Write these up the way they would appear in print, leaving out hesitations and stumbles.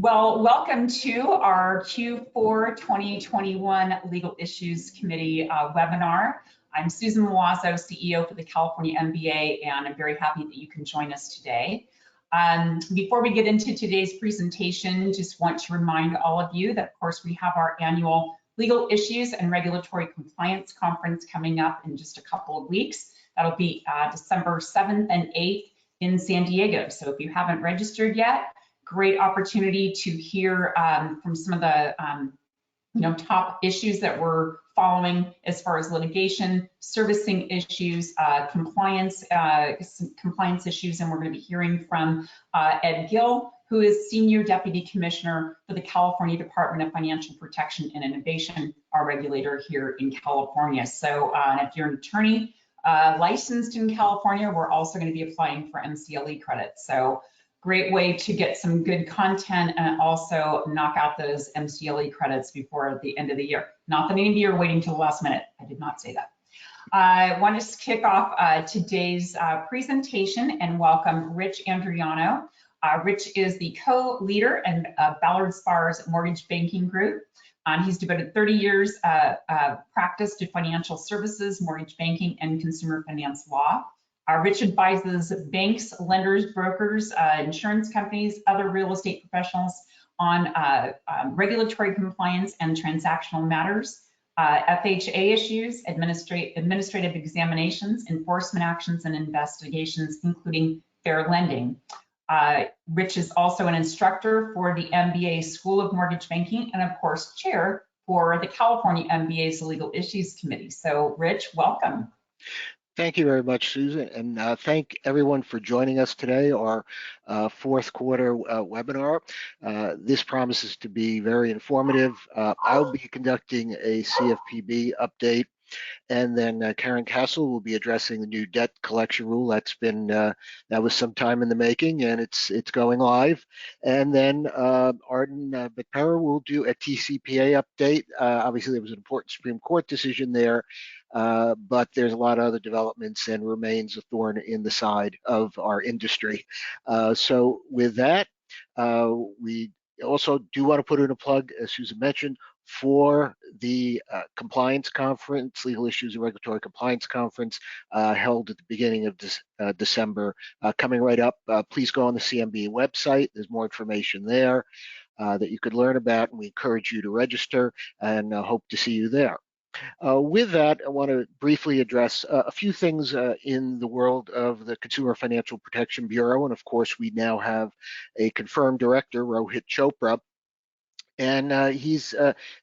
Well, welcome to our Q4 2021 Legal Issues Committee webinar. I'm Susan Milazzo, CEO for the California MBA, and I'm very happy that you can join us today. Before we get into today's presentation, just want to remind all of you that, of course, we have our annual Legal Issues and Regulatory Compliance Conference coming up in just a couple of weeks. That'll be December 7th and 8th in San Diego. So if you haven't registered yet, great opportunity to hear from some of the top issues that we're following as far as litigation, servicing issues, compliance issues, and we're going to be hearing from Ed Gill, who is Senior Deputy Commissioner for the California Department of Financial Protection and Innovation, our regulator here in California. So if you're an attorney licensed in California, we're also going to be applying for MCLE credits. So great way to get some good content and also knock out those MCLE credits before the end of the year. Not that any of you are waiting till the last minute. I did not say that. I want to kick off today's presentation and welcome Rich Andriano. Rich is the co-leader in Ballard Spahr's Mortgage Banking Group. He's devoted 30 years practice to financial services, mortgage banking, and consumer finance law. Rich advises banks, lenders, brokers, insurance companies, other real estate professionals on regulatory compliance and transactional matters, FHA issues, administrative examinations, enforcement actions, and investigations, including fair lending. Rich is also an instructor for the MBA School of Mortgage Banking and, of course, chair for the California MBA's Legal Issues Committee. So, Rich, welcome. Thank you very much, Susan, and thank everyone for joining us today, our fourth quarter webinar. This promises to be very informative. I'll be conducting a CFPB update, and then Karen Castle will be addressing the new debt collection rule. That's been that was some time in the making, and it's going live. And then Arden Betpera will do a TCPA update. Obviously, there was an important Supreme Court decision there. But there's a lot of other developments and remains a thorn in the side of our industry. So with that, we also do want to put in a plug, as Susan mentioned, for the compliance conference, Legal Issues and Regulatory Compliance Conference, held at the beginning of December, coming right up. Please go on the CMB website. There's more information there that you could learn about, and we encourage you to register and hope to see you there. With that, I want to briefly address a few things in the world of the Consumer Financial Protection Bureau. And of course, we now have a confirmed director, Rohit Chopra, and he's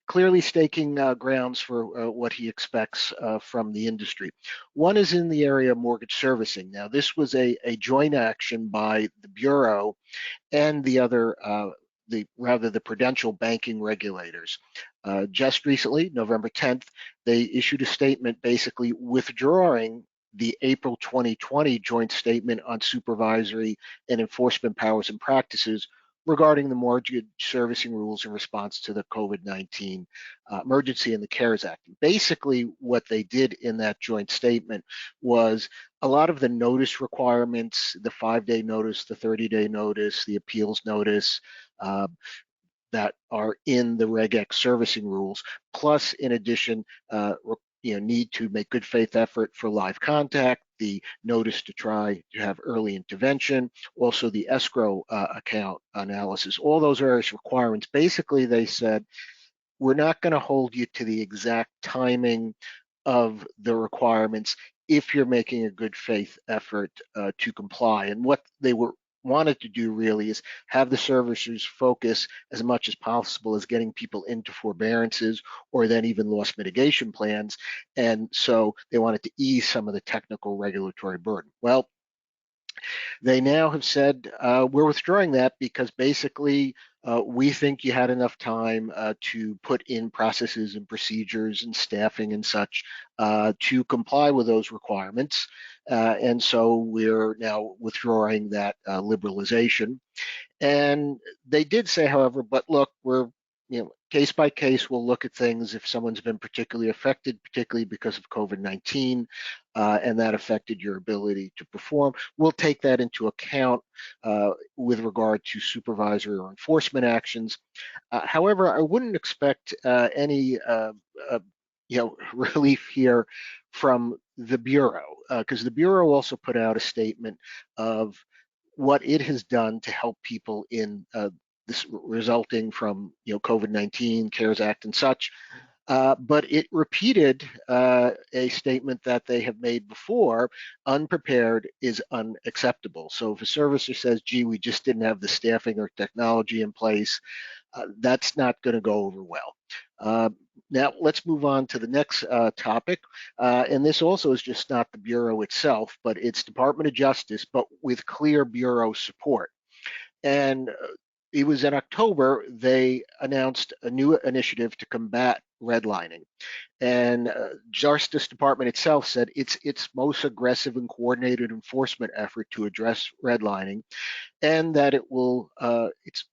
clearly staking grounds for what he expects from the industry. One is in the area of mortgage servicing. Now, this was a joint action by the Bureau and the other the prudential banking regulators. Just recently, November 10th, they issued a statement basically withdrawing the April 2020 joint statement on supervisory and enforcement powers and practices regarding the mortgage servicing rules in response to the COVID-19 emergency and the CARES Act. Basically, what they did in that joint statement was a lot of the notice requirements, the 5-day notice, the 30-day notice, the appeals notice, that are in the Reg X servicing rules, plus in addition, need to make good faith effort for live contact, the notice to try to have early intervention, also the escrow account analysis, all those various requirements. Basically, they said, we're not going to hold you to the exact timing of the requirements if you're making a good faith effort to comply. And what they wanted to do really is have the servicers focus as much as possible as getting people into forbearances or then even loss mitigation plans. And so they wanted to ease some of the technical regulatory burden. Well, they now have said, we're withdrawing that because basically we think you had enough time to put in processes and procedures and staffing and such to comply with those requirements. And so we're now withdrawing that liberalization. And they did say, however, but look, we're case by case, we'll look at things if someone's been particularly affected, particularly because of COVID-19, and that affected your ability to perform. We'll take that into account with regard to supervisory or enforcement actions. However, I wouldn't expect any relief here from the Bureau, because the Bureau also put out a statement of what it has done to help people in this resulting from COVID-19, CARES Act and such. But it repeated a statement that they have made before: unprepared is unacceptable. So if a servicer says, gee, we just didn't have the staffing or technology in place, that's not going to go over well. Now, let's move on to the next topic. And this also is just not the Bureau itself, but it's Department of Justice, but with clear Bureau support. And it was in October, they announced a new initiative to combat redlining. And Justice Department itself said it's its most aggressive and coordinated enforcement effort to address redlining, and that it will, it's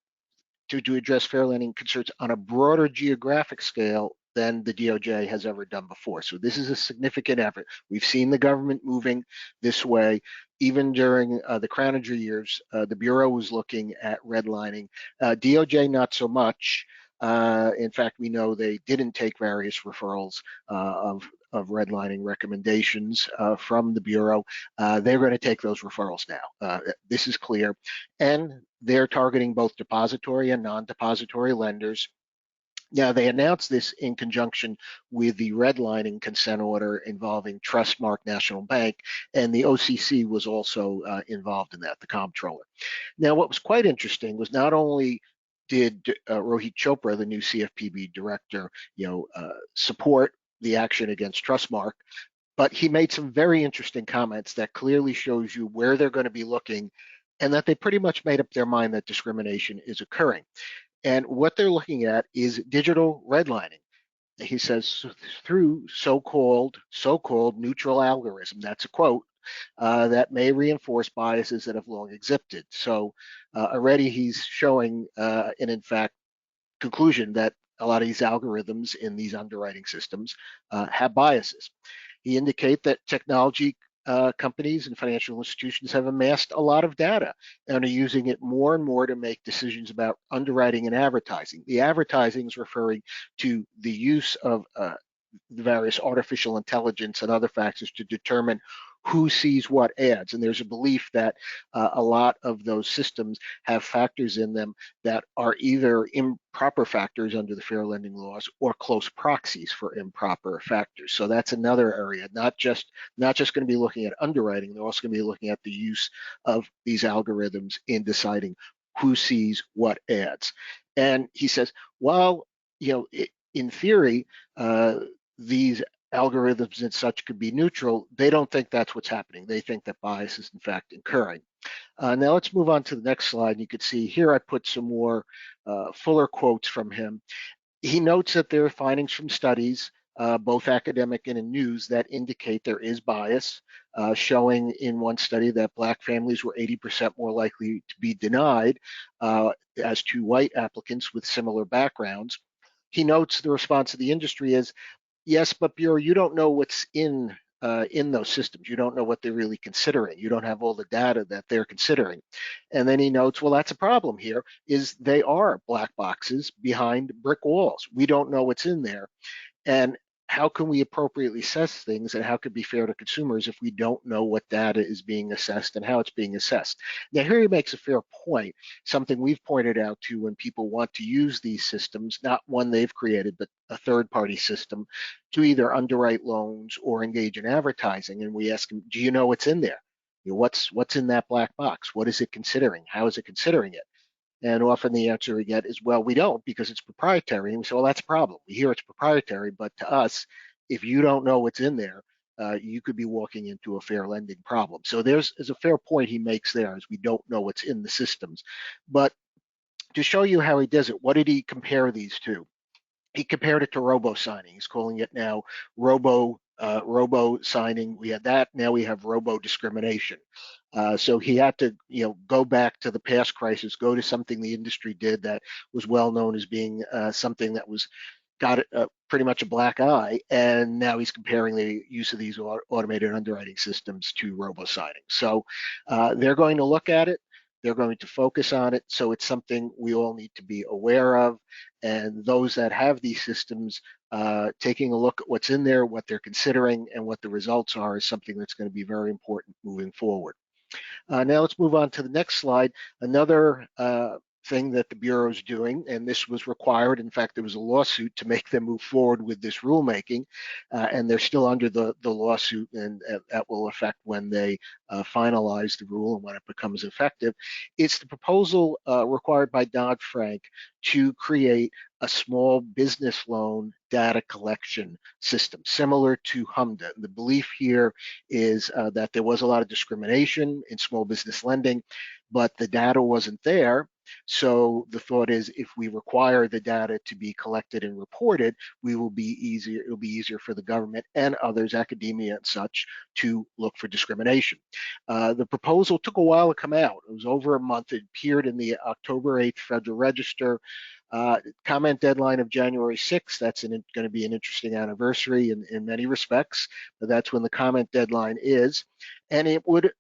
to address fair lending concerns on a broader geographic scale than the DOJ has ever done before. So this is a significant effort. We've seen the government moving this way. Even during the Croninger years, the Bureau was looking at redlining. DOJ, not so much. In fact, we know they didn't take various referrals of redlining recommendations from the Bureau. They're going to take those referrals now. This is clear. And they're targeting both depository and non-depository lenders. Now, they announced this in conjunction with the redlining consent order involving Trustmark National Bank, and the OCC was also involved in that, the comptroller. Now, what was quite interesting was not only did Rohit Chopra, the new CFPB director, support the action against Trustmark, but he made some very interesting comments that clearly shows you where they're going to be looking, and that they pretty much made up their mind that discrimination is occurring. And what they're looking at is digital redlining. He says through so-called neutral algorithm, that's a quote, that may reinforce biases that have long existed. So already he's showing and in fact conclusion that a lot of these algorithms in these underwriting systems have biases. He indicates that technology companies and financial institutions have amassed a lot of data and are using it more and more to make decisions about underwriting and advertising. The advertising is referring to the use of the various artificial intelligence and other factors to determine who sees what ads. And there's a belief that a lot of those systems have factors in them that are either improper factors under the fair lending laws or close proxies for improper factors. So that's another area, not just going to be looking at underwriting, they're also going to be looking at the use of these algorithms in deciding who sees what ads. And he says, well, in theory, these algorithms and such could be neutral. They don't think that's what's happening. They think that bias is in fact occurring. Now let's move on to the next slide. You can see here I put some more fuller quotes from him. He notes that there are findings from studies, both academic and in news, that indicate there is bias, showing in one study that Black families were 80% more likely to be denied as to white applicants with similar backgrounds. He notes the response of the industry is, yes, but Bureau, you don't know what's in those systems. You don't know what they're really considering. You don't have all the data that they're considering. And then he notes, well, that's a problem here, is they are black boxes behind brick walls. We don't know what's in there. And how can we appropriately assess things, and how could it be fair to consumers if we don't know what data is being assessed and how it's being assessed? Now, here he makes a fair point, something we've pointed out to when people want to use these systems, not one they've created, but a third-party system, to either underwrite loans or engage in advertising. And we ask them, do you know what's in there? What's in that black box? What is it considering? How is it considering it? And often the answer we get is, well, we don't, because it's proprietary. And we say, well, that's a problem. We hear it's proprietary, but to us, if you don't know what's in there, you could be walking into a fair lending problem. So there's a fair point he makes there, as we don't know what's in the systems. But to show you how he does it, what did he compare these to? He compared it to robo-signing. He's calling it now robo signing. We had that. Now we have robo discrimination. So he had to, go back to the past crisis, go to something the industry did that was well known as being something that was got pretty much a black eye, and now he's comparing the use of these automated underwriting systems to robo-signing. So they're going to look at it. They're going to focus on it. So it's something we all need to be aware of. And those that have these systems, taking a look at what's in there, what they're considering, and what the results are is something that's going to be very important moving forward. Now let's move on to the next slide. Another thing that the Bureau is doing, and this was required. In fact, there was a lawsuit to make them move forward with this rulemaking, and they're still under the lawsuit, and that will affect when they finalize the rule and when it becomes effective. It's the proposal required by Dodd-Frank to create a small business loan data collection system, similar to HUDA. The belief here is that there was a lot of discrimination in small business lending, but the data wasn't there. So the thought is, if we require the data to be collected and reported, it'll be easier for the government and others, academia and such, to look for discrimination. The proposal took a while to come out. It was over a month. It appeared in the October 8th Federal Register. Comment deadline of January 6th. That's going to be an interesting anniversary in many respects, but that's when the comment deadline is. And it would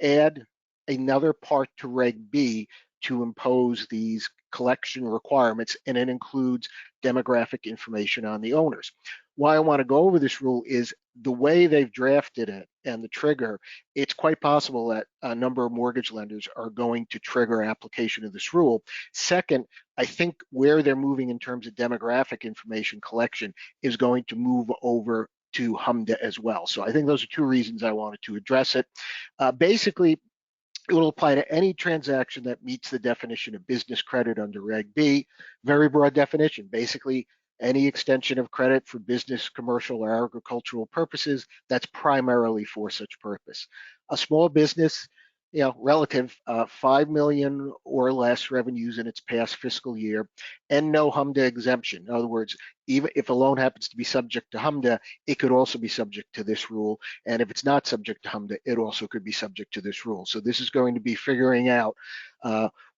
add another part to Reg B to impose these collection requirements, and it includes demographic information on the owners. Why I want to go over this rule is the way they've drafted it and the trigger. It's quite possible that a number of mortgage lenders are going to trigger application of this rule. Second, I think where they're moving in terms of demographic information collection is going to move over to HUDA as well. So I think those are two reasons I wanted to address it. Basically, it will apply to any transaction that meets the definition of business credit under Reg B. Very broad definition. Basically, any extension of credit for business, commercial, or agricultural purposes that's primarily for such purpose. A small business, relative 5 million or less revenues in its past fiscal year, and no HUDA exemption. In other words, even if a loan happens to be subject to HUDA, it could also be subject to this rule. And if it's not subject to HUDA, it also could be subject to this rule. So this is going to be figuring out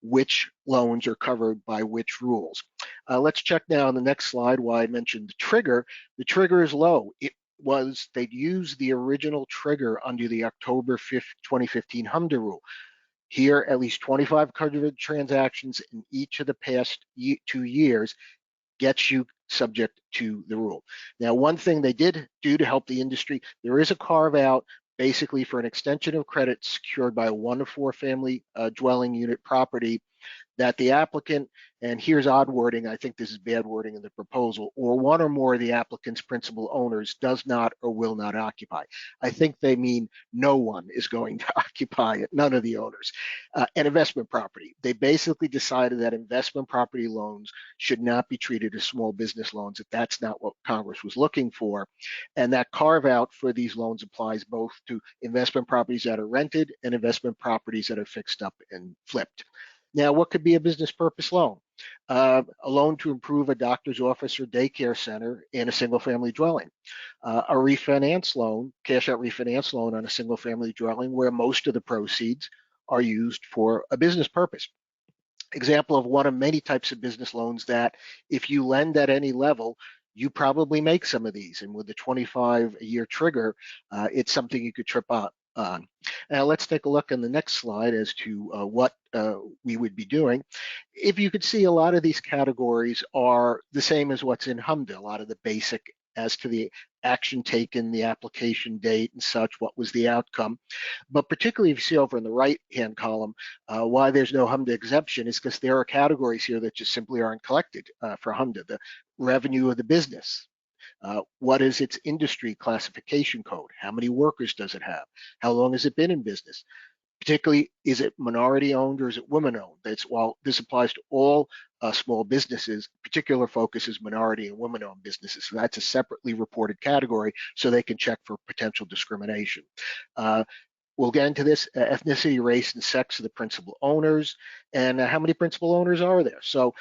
which loans are covered by which rules. Let's check now on the next slide why I mentioned the trigger. The trigger is low. They'd used the original trigger under the October 5th, 2015 HUDA rule. Here, at least 2,500 transactions in each of the past 2 years gets you subject to the rule. Now, one thing they did do to help the industry, there is a carve out basically for an extension of credit secured by a 1 to 4 family dwelling unit property that the applicant, and here's odd wording, I think this is bad wording in the proposal, or one or more of the applicant's principal owners does not or will not occupy. I think they mean no one is going to occupy it, none of the owners. An investment property. They basically decided that investment property loans should not be treated as small business loans, if that's not what Congress was looking for. And that carve out for these loans applies both to investment properties that are rented and investment properties that are fixed up and flipped. Now, what could be a business purpose loan? A loan to improve a doctor's office or daycare center in a single family dwelling. A refinance loan, cash out refinance loan on a single family dwelling where most of the proceeds are used for a business purpose. Example of one of many types of business loans that if you lend at any level, you probably make some of these. And with the 25-year trigger, it's something you could trip up on. Now let's take a look on the next slide as to what we would be doing. If you could see, a lot of these categories are the same as what's in HUDA, a lot of the basic as to the action taken, the application date and such, what was the outcome. But particularly if you see over in the right-hand column, why there's no HUDA exemption is because there are categories here that just simply aren't collected for HUDA. The revenue of the business. What is its industry classification code? How many workers does it have? How long has it been in business? Particularly, is it minority owned or is it women owned? While this applies to all small businesses, particular focus is minority and women owned businesses. So that's a separately reported category so they can check for potential discrimination. We'll get into this, ethnicity, race, and sex of the principal owners, and how many principal owners are there? So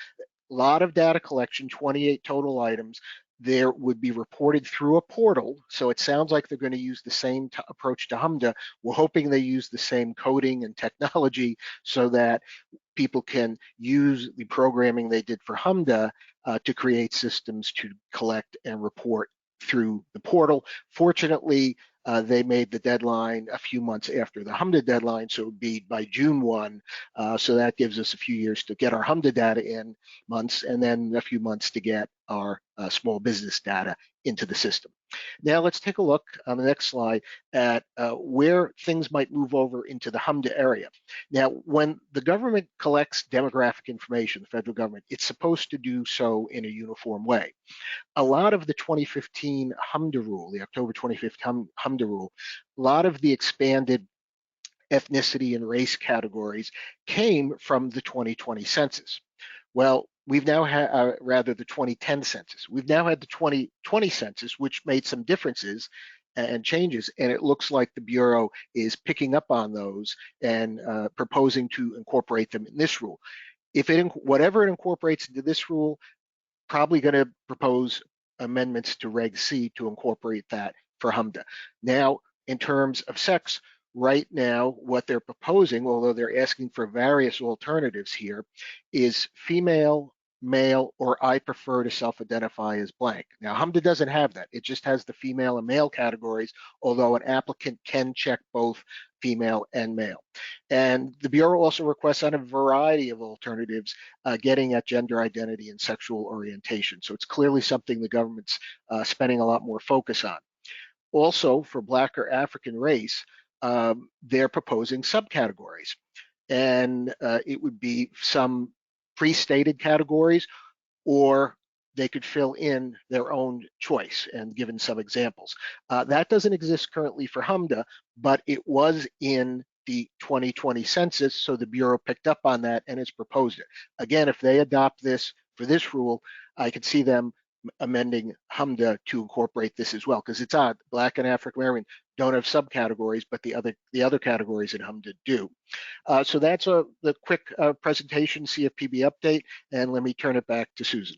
a lot of data collection, 28 total items. there would be reported through a portal. So it sounds like they're going to use the same approach to HUDA. We're hoping they use the same coding and technology so that people can use the programming they did for HUDA to create systems to collect and report through the portal. Fortunately, they made the deadline a few months after the HUDA deadline, so it would be by June 1. So that gives us a few years to get our HUDA data in, months, and then a few months to get our small business data into the system. Now let's take a look on the next slide at where things might move over into the HUDA area. Now, when the government collects demographic information, the federal government, it's supposed to do so in a uniform way. A lot of the 2015 HUDA rule, the October 2015 HUDA rule, a lot of the expanded ethnicity and race categories came from the 2020 census. Well, we've now had, rather the 2010 census. We've now had the 2020 census, which made some differences and changes, and it looks like the Bureau is picking up on those and proposing to incorporate them in this rule. If it, whatever it incorporates into this rule, probably going to propose amendments to Reg C to incorporate that for HUDA. Now, in terms of sex, right now, what they're proposing, although they're asking for various alternatives here, is female, male, or I prefer to self-identify as blank. Now, HUDA doesn't have that. It just has the female and male categories, although an applicant can check both female and male. And the Bureau also requests on a variety of alternatives getting at gender identity and sexual orientation. So it's clearly something the government's spending a lot more focus on. Also, for Black or African race, they're proposing subcategories. And it would be some pre-stated categories, or they could fill in their own choice and given some examples. That doesn't exist currently for HUDA, but it was in the 2020 census, so the Bureau picked up on that and has proposed it. Again, if they adopt this for this rule, I could see them amending HUDA to incorporate this as well, because it's odd. Black and African American don't have subcategories, but the other categories in HUDA do. So that's the quick presentation, CFPB update, and let me turn it back to Susan.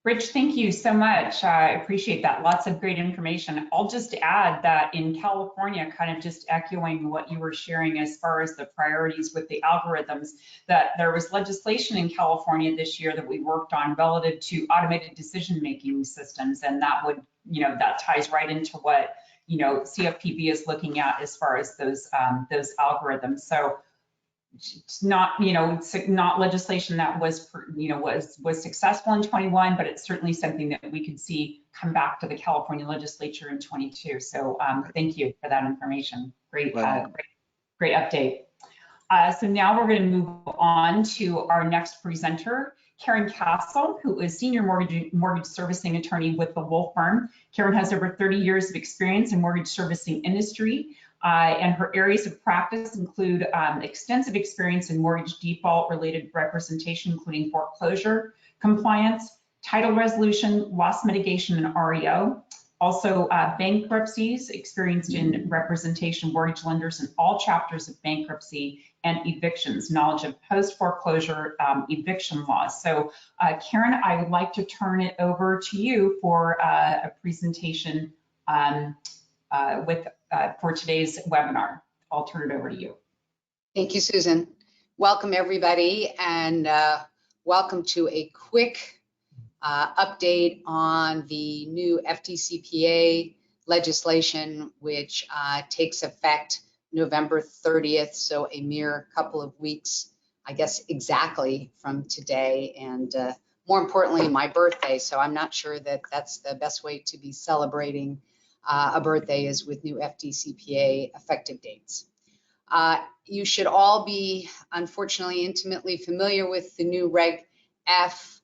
Rich, thank you so much. I appreciate that. Lots of great information. I'll just add that in California, kind of just echoing what you were sharing as far as the priorities with the algorithms, that there was legislation in California this year that we worked on relative to automated decision-making systems. And that would, that ties right into what, CFPB is looking at as far as those algorithms. So it's not, it's not legislation that was, was successful in 21, but it's certainly something that we could see come back to the California legislature in 22. So thank you for that information. Great, great update. So now we're going to move on to our next presenter, Karen Castle, who is senior mortgage servicing attorney with the Wolf Firm. Karen has over 30 years of experience in mortgage servicing industry. And her areas of practice include extensive experience in mortgage default related representation, including foreclosure, compliance, title resolution, loss mitigation, and REO. Also bankruptcies, experienced in representation, mortgage lenders in all chapters of bankruptcy, and evictions, knowledge of post-foreclosure eviction laws. So Karen, I would like to turn it over to you for a presentation for today's webinar. I'll turn it over to you. Thank you, Susan. Welcome, everybody, and welcome to a quick update on the new FDCPA legislation, which takes effect November 30th, so a mere couple of weeks, I guess exactly from today, and more importantly, my birthday, so I'm not sure that that's the best way to be celebrating a birthday is with new FDCPA effective dates. You should all be, unfortunately, intimately familiar with the new Reg F.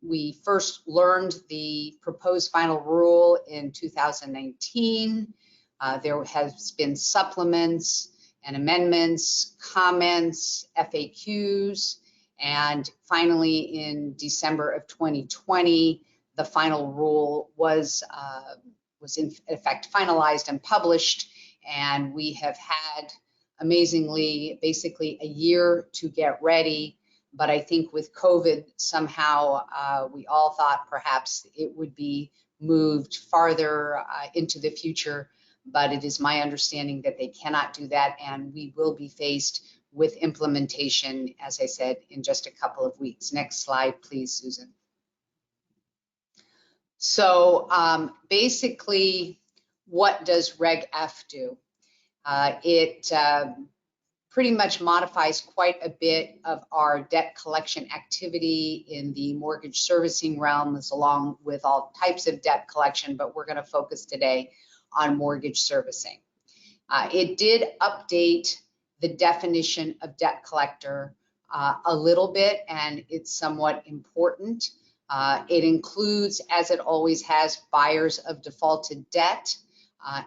We first learned the proposed final rule in 2019. There has been supplements and amendments, comments, FAQs, and finally in December of 2020, the final rule was in effect finalized and published, and we have had, amazingly, basically a year to get ready. but I think with COVID, somehow we all thought perhaps it would be moved farther into the future, but it is my understanding that they cannot do that, and we will be faced with implementation, as I said, in just a couple of weeks. Next slide, please, Susan. So basically, what does Reg F do? It pretty much modifies quite a bit of our debt collection activity in the mortgage servicing realms, along with all types of debt collection, but we're going to focus today on mortgage servicing. It did update the definition of debt collector a little bit, and it's somewhat important. It includes, as it always has, buyers of defaulted debt,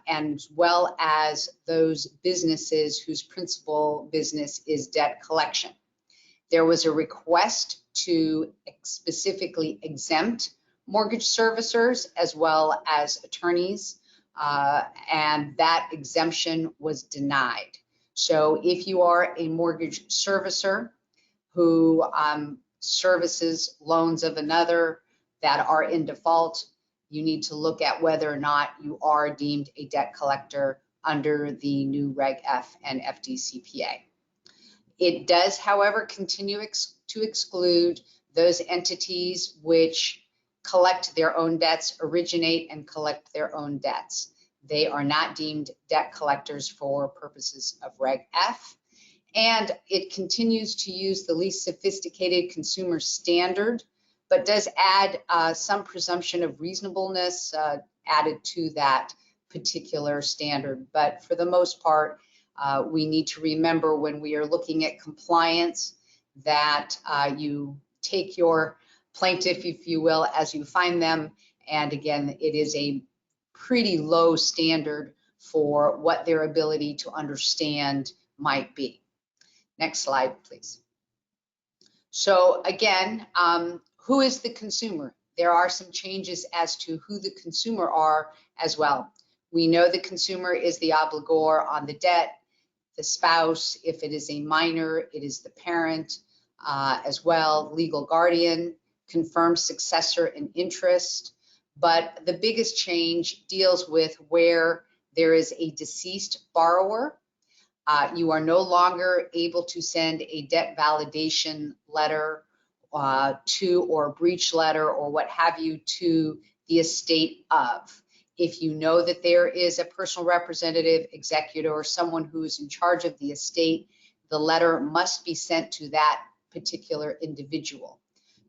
and as well as those businesses whose principal business is debt collection. There was a request to specifically exempt mortgage servicers as well as attorneys, and that exemption was denied. So if you are a mortgage servicer who services loans of another that are in default, you need to look at whether or not you are deemed a debt collector under the new Reg F and FDCPA. It does, however, continue to exclude those entities which collect their own debts, originate and collect their own debts. They are not deemed debt collectors for purposes of Reg F. And it continues to use the least sophisticated consumer standard, but does add some presumption of reasonableness added to that particular standard. But for the most part, we need to remember when we are looking at compliance that you take your plaintiff, if you will, as you find them. And again, it is a pretty low standard for what their ability to understand might be. Next slide, please. So again, who is the consumer? There are some changes as to who the consumer are as well. We know the consumer is the obligor on the debt, the spouse. If it is a minor, it is the parent as well, legal guardian, confirmed successor in interest. But the biggest change deals with where there is a deceased borrower. You are no longer able to send a debt validation letter to, or a breach letter or what have you, to the estate of. If you know that there is a personal representative, executor, or someone who is in charge of the estate, the letter must be sent to that particular individual.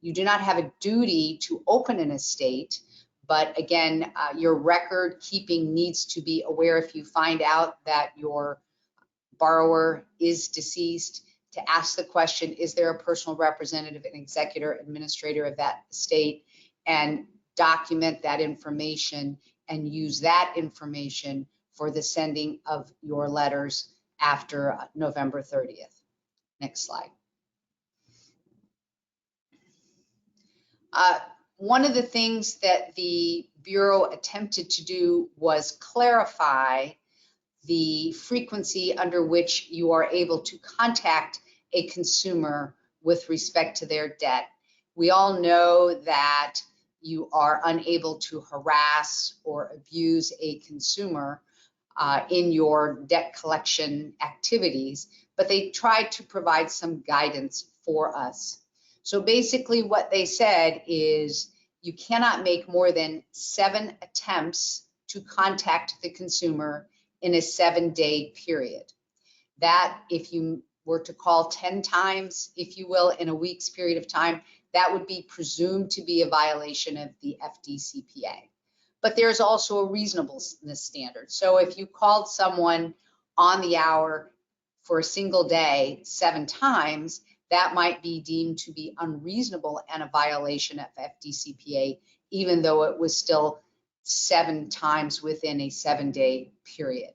You do not have a duty to open an estate, but again, your record keeping needs to be aware if you find out that your borrower is deceased, to ask the question, is there a personal representative, an executor, administrator of that estate, and document that information and use that information for the sending of your letters after November 30th. Next slide. One of the things that the Bureau attempted to do was clarify the frequency under which you are able to contact a consumer with respect to their debt. We all know that you are unable to harass or abuse a consumer in your debt collection activities, but they tried to provide some guidance for us. So basically what they said is you cannot make more than 7 attempts to contact the consumer in a 7-day period. That if you were to call 10 times, if you will, in a week's period of time, that would be presumed to be a violation of the FDCPA. But there's also a reasonableness standard. So if you called someone on the hour for a single day 7 times, that might be deemed to be unreasonable and a violation of FDCPA, even though it was still 7 times within a 7-day period.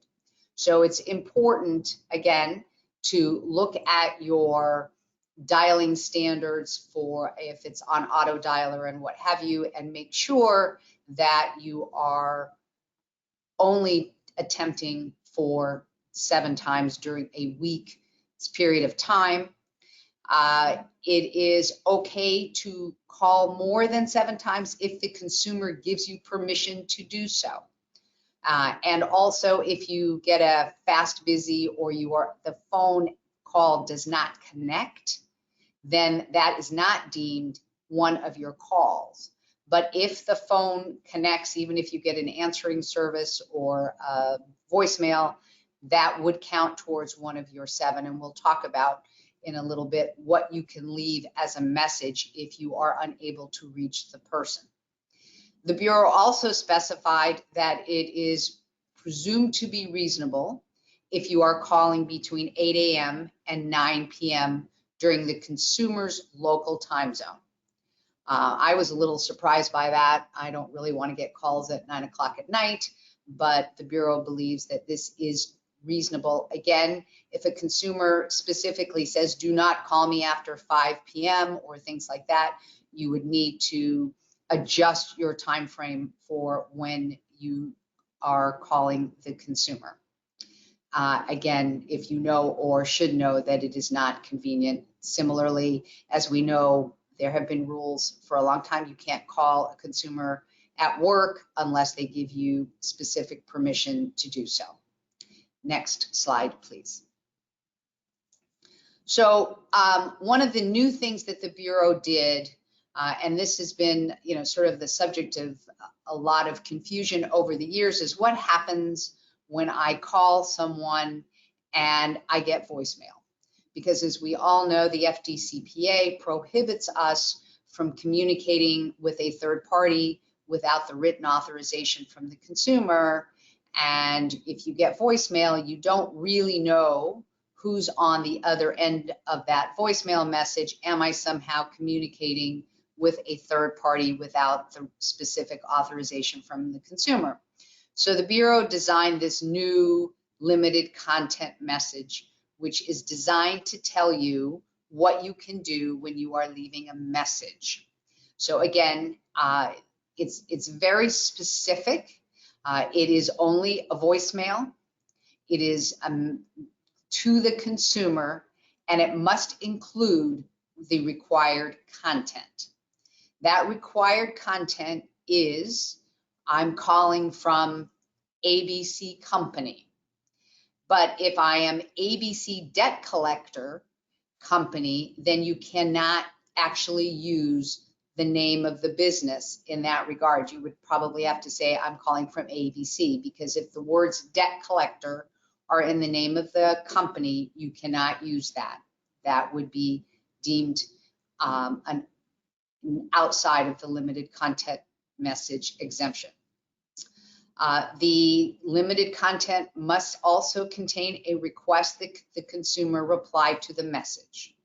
So it's important, again, to look at your dialing standards for if it's on auto dialer and what have you, and make sure that you are only attempting for 7 times during a week's period of time. It is okay to call more than 7 times if the consumer gives you permission to do so. And also if you get a fast busy or the phone call does not connect, then that is not deemed one of your calls. But if the phone connects, even if you get an answering service or a voicemail, that would count towards one of your 7. And we'll talk about in a little bit what you can leave as a message if you are unable to reach the person. The Bureau also specified that it is presumed to be reasonable if you are calling between 8 a.m. and 9 p.m. during the consumer's local time zone. I was a little surprised by that. I don't really want to get calls at 9 o'clock at night, but the Bureau believes that this is reasonable. Again, if a consumer specifically says, do not call me after 5 p.m. or things like that, you would need to adjust your time frame for when you are calling the consumer. Again, if you know or should know that it is not convenient. Similarly, as we know, there have been rules for a long time. You can't call a consumer at work unless they give you specific permission to do so. Next slide, please. So one of the new things that the Bureau did, and this has been, sort of the subject of a lot of confusion over the years, is what happens when I call someone and I get voicemail. Because as we all know, the FDCPA prohibits us from communicating with a third party without the written authorization from the consumer. And if you get voicemail, you don't really know who's on the other end of that voicemail message. Am I somehow communicating with a third party without the specific authorization from the consumer? So the Bureau designed this new limited content message, which is designed to tell you what you can do when you are leaving a message. So again, it's very specific. It is only a voicemail. It is to the consumer, and it must include the required content. That required content is, I'm calling from ABC Company. But if I am ABC Debt Collector Company, then you cannot actually use the name of the business in that regard. You would probably have to say, I'm calling from ABC, because if the words debt collector are in the name of the company, you cannot use that. That would be deemed outside of the limited content message exemption. The limited content must also contain a request that the consumer reply to the message.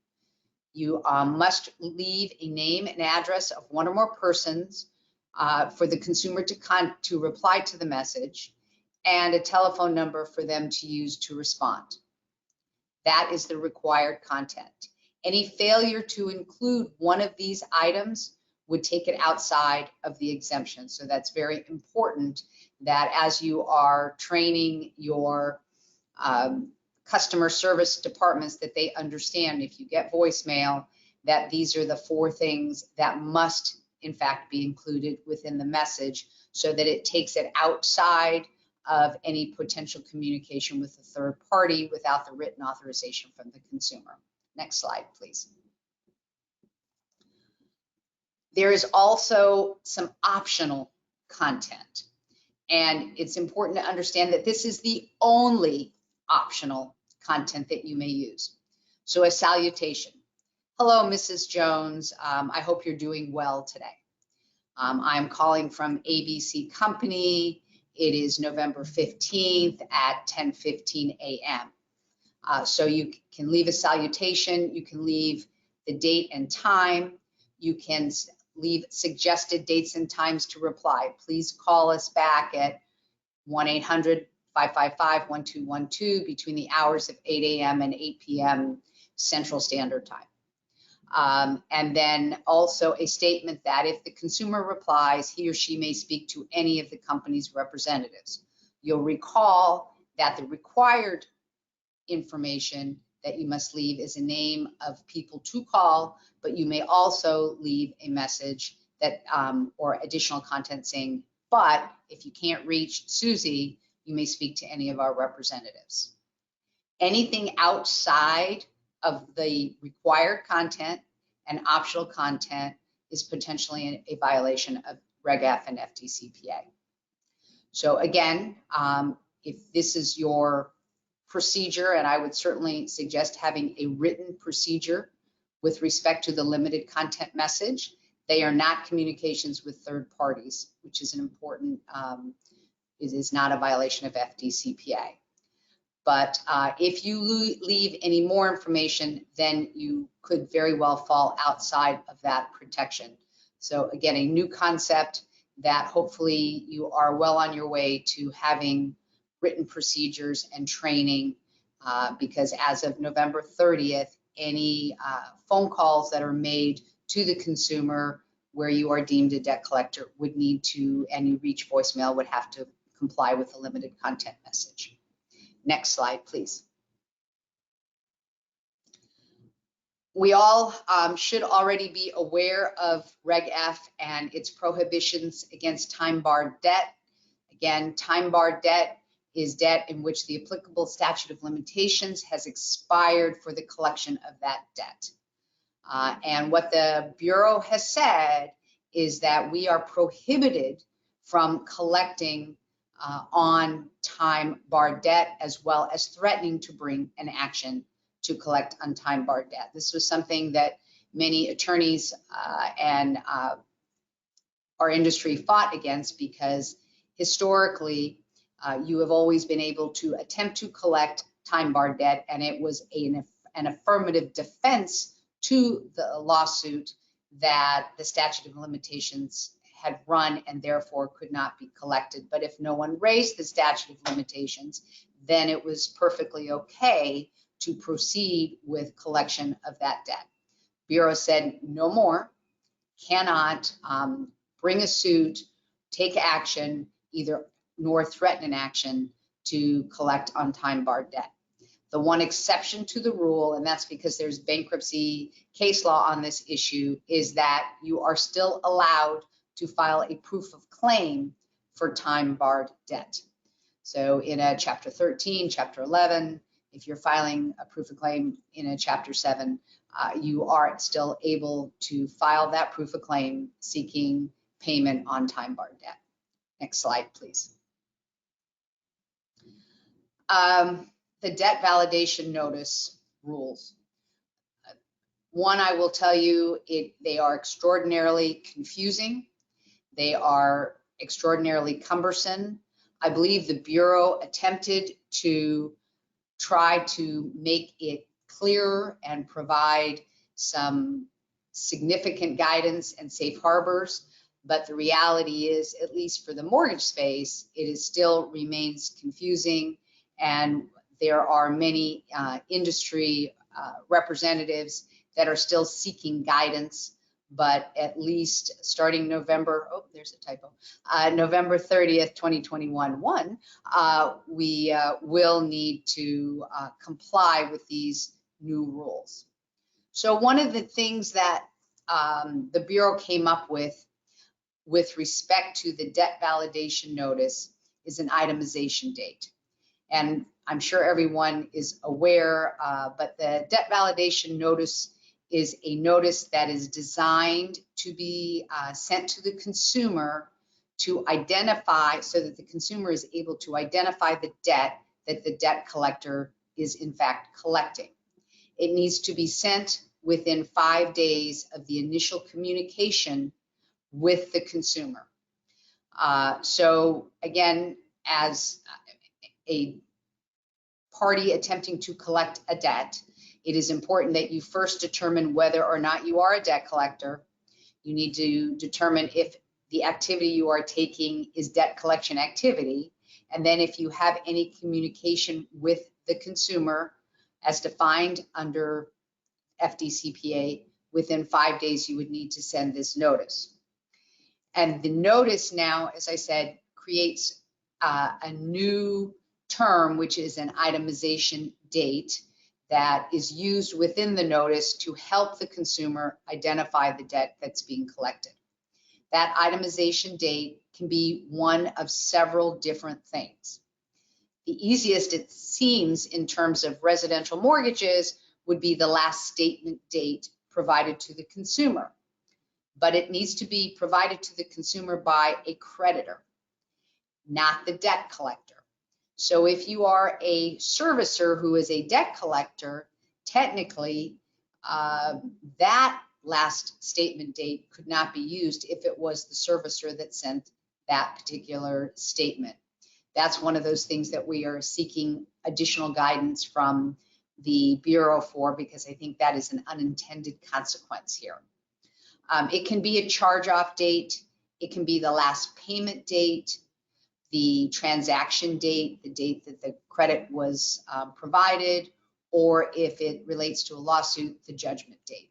You must leave a name and address of one or more persons for the consumer to reply to the message, and a telephone number for them to use to respond. That is the required content. Any failure to include one of these items would take it outside of the exemption. So that's very important that as you are training your customer service departments, that they understand if you get voicemail, that these are the 4 things that must in fact be included within the message, so that it takes it outside of any potential communication with a third party without the written authorization from the consumer. Next slide, please. There is also some optional content, and it's important to understand that this is the only optional content that you may use. So a salutation. Hello, Mrs. Jones. I hope you're doing well today. I'm calling from ABC Company. It is November 15th at 10:15 a.m. So you can leave a salutation. You can leave the date and time. You can leave suggested dates and times to reply. Please call us back at 1-800-555-1212 between the hours of 8 a.m. and 8 p.m. Central Standard Time. And then also a statement that if the consumer replies, he or she may speak to any of the company's representatives. You'll recall that the required information that you must leave is a name of people to call, but you may also leave a message that or additional content saying, but if you can't reach Susie, you may speak to any of our representatives. Anything outside of the required content and optional content is potentially a violation of Reg F and FDCPA. So again, if this is your procedure, and I would certainly suggest having a written procedure with respect to the limited content message. They are not communications with third parties, which is an important, it is not a violation of FDCPA. But if you leave any more information, then you could very well fall outside of that protection. So again, a new concept that hopefully you are well on your way to having written procedures and training, because as of November 30th, any phone calls that are made to the consumer where you are deemed a debt collector would need to, and you reach voicemail, would have to comply with the limited content message. Next slide, please. We all should already be aware of Reg F and its prohibitions against time-barred debt. Again, time-barred debt is debt in which the applicable statute of limitations has expired for the collection of that debt. And what the Bureau has said is that we are prohibited from collecting on time-barred debt, as well as threatening to bring an action to collect on time-barred debt. This was something that many attorneys and our industry fought against, because historically you have always been able to attempt to collect time-barred debt, and it was an affirmative defense to the lawsuit that the statute of limitations had run and therefore could not be collected. But if no one raised the statute of limitations, then it was perfectly okay to proceed with collection of that debt. Bureau said no more, cannot bring a suit, take action, either nor threaten an action to collect on time-barred debt. The one exception to the rule, and that's because there's bankruptcy case law on this issue, is that you are still allowed to file a proof of claim for time-barred debt. So in a Chapter 13, Chapter 11, if you're filing a proof of claim in a Chapter 7, you are still able to file that proof of claim seeking payment on time-barred debt. Next slide, please. The debt validation notice rules. One, I will tell you, they are extraordinarily confusing. They are extraordinarily cumbersome. I believe the Bureau attempted to try to make it clearer and provide some significant guidance and safe harbors, but the reality is, at least for the mortgage space, it still remains confusing, and there are many industry representatives that are still seeking guidance. But at least starting November, oh, there's a typo, November 30th, 2021, we will need to comply with these new rules. So one of the things that the Bureau came up with respect to the debt validation notice is an itemization date. And I'm sure everyone is aware, but the debt validation notice is a notice that is designed to be sent to the consumer to identify, so that the consumer is able to identify the debt that the debt collector is in fact collecting. It needs to be sent within 5 days of the initial communication with the consumer. So again, as a party attempting to collect a debt, it is important that you first determine whether or not you are a debt collector. You need to determine if the activity you are taking is debt collection activity. And then if you have any communication with the consumer as defined under FDCPA, within 5 days, you would need to send this notice. And the notice now, as I said, creates a new term, which is an itemization date that is used within the notice to help the consumer identify the debt that's being collected. That itemization date can be one of several different things. The easiest, it seems, in terms of residential mortgages would be the last statement date provided to the consumer, but it needs to be provided to the consumer by a creditor, not the debt collector. So if you are a servicer who is a debt collector, technically that last statement date could not be used if it was the servicer that sent that particular statement. That's one of those things that we are seeking additional guidance from the Bureau for, because I think that is an unintended consequence here. It can be a charge-off date. It can be the last payment date, the transaction date, the date that the credit was provided, or if it relates to a lawsuit, the judgment date.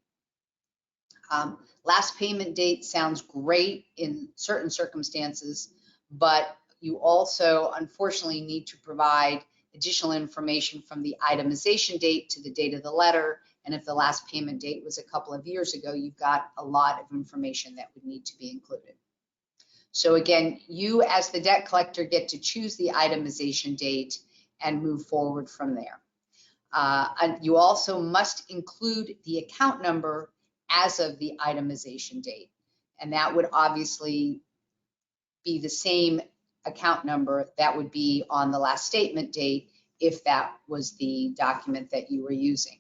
Last payment date sounds great in certain circumstances, but you also unfortunately need to provide additional information from the itemization date to the date of the letter. And if the last payment date was a couple of years ago, you've got a lot of information that would need to be included. So again, you as the debt collector get to choose the itemization date and move forward from there. And you also must include the account number as of the itemization date. And that would obviously be the same account number that would be on the last statement date if that was the document that you were using.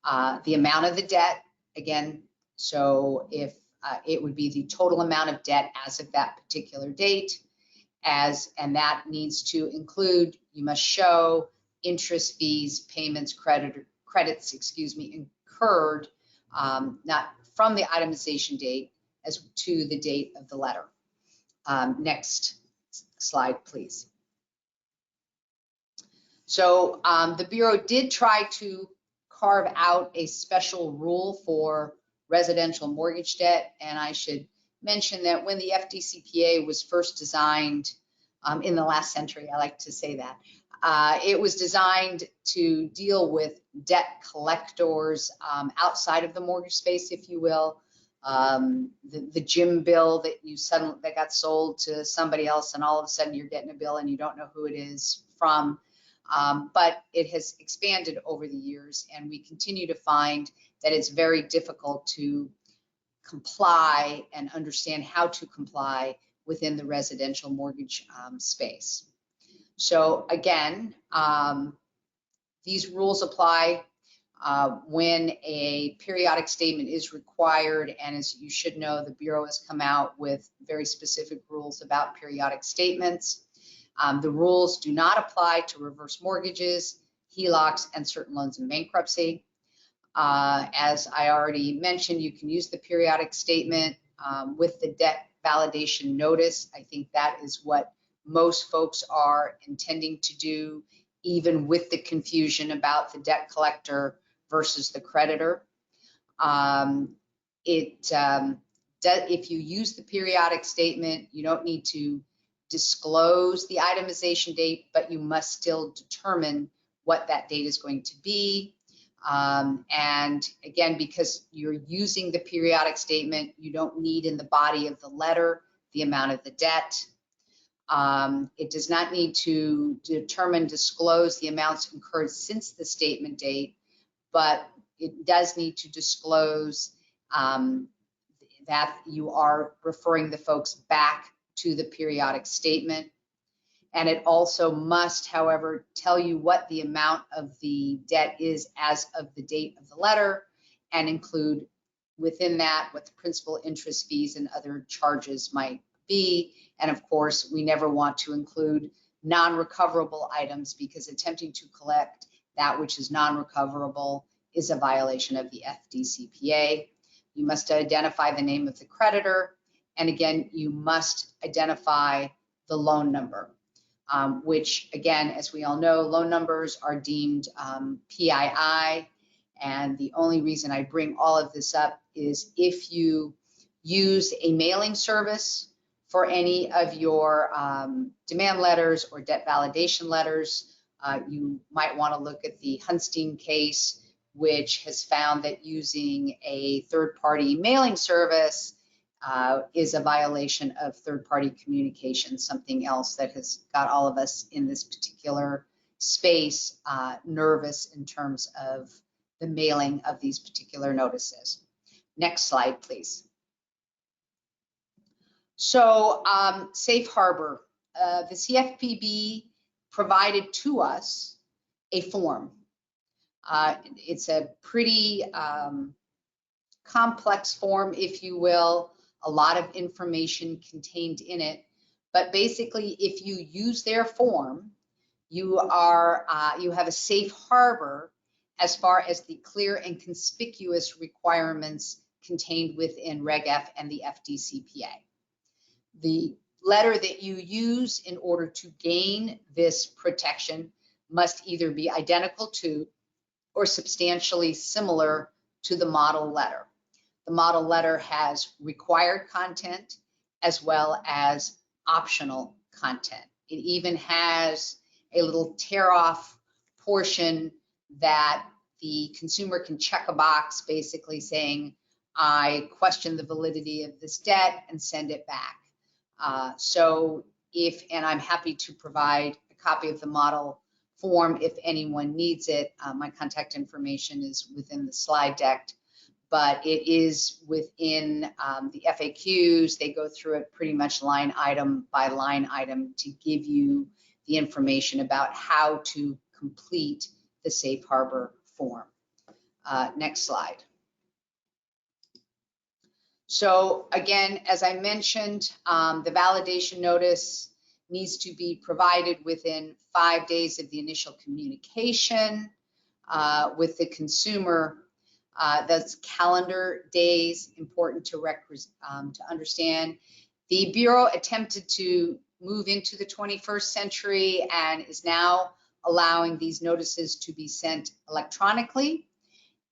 The amount of the debt, again, so if it would be the total amount of debt as of that particular date, and that needs to include, you must show interest, fees, payments, credits, incurred, not from the itemization date as to the date of the letter. Next slide, please. So the Bureau did try to carve out a special rule for residential mortgage debt, and I should mention that when the FDCPA was first designed in the last century, I like to say that, it was designed to deal with debt collectors outside of the mortgage space, if you will. The gym bill that got sold to somebody else, and all of a sudden you're getting a bill and you don't know who it is from. But it has expanded over the years, and we continue to find that it's very difficult to comply and understand how to comply within the residential mortgage space. So again, these rules apply when a periodic statement is required, and as you should know, the Bureau has come out with very specific rules about periodic statements. The rules do not apply to reverse mortgages, HELOCs, and certain loans in bankruptcy. As I already mentioned, you can use the periodic statement with the debt validation notice. I think that is what most folks are intending to do, even with the confusion about the debt collector versus the creditor. If you use the periodic statement, you don't need to disclose the itemization date, but you must still determine what that date is going to be. And again, because you're using the periodic statement, you don't need in the body of the letter the amount of the debt. It does not need to disclose the amounts incurred since the statement date, but it does need to disclose that you are referring the folks back to the periodic statement. And it also must, however, tell you what the amount of the debt is as of the date of the letter, and include within that what the principal, interest, fees, and other charges might be. And of course, we never want to include non-recoverable items, because attempting to collect that which is non-recoverable is a violation of the FDCPA. You must identify the name of the creditor. And again, you must identify the loan number, which again, as we all know, loan numbers are deemed PII. And the only reason I bring all of this up is if you use a mailing service for any of your demand letters or debt validation letters, You might want to look at the Hunstein case, which has found that using a third-party mailing service is a violation of third-party communication, something else that has got all of us in this particular space nervous in terms of the mailing of these particular notices. Next slide, please. So safe harbor, the CFPB provided to us a form. It's a pretty complex form, if you will, a lot of information contained in it. But basically, if you use their form, you have a safe harbor as far as the clear and conspicuous requirements contained within Reg F and the FDCPA. The letter that you use in order to gain this protection must either be identical to or substantially similar to the model letter. The model letter has required content as well as optional content. It even has a little tear-off portion that the consumer can check a box basically saying, I question the validity of this debt and send it back. And I'm happy to provide a copy of the model form if anyone needs it. My contact information is within the slide deck, but it is within the FAQs. They go through it pretty much line item by line item to give you the information about how to complete the safe harbor form. Next slide. So again, as I mentioned, the validation notice needs to be provided within 5 days of the initial communication with the consumer. That's calendar days, important to understand. The Bureau attempted to move into the 21st century and is now allowing these notices to be sent electronically.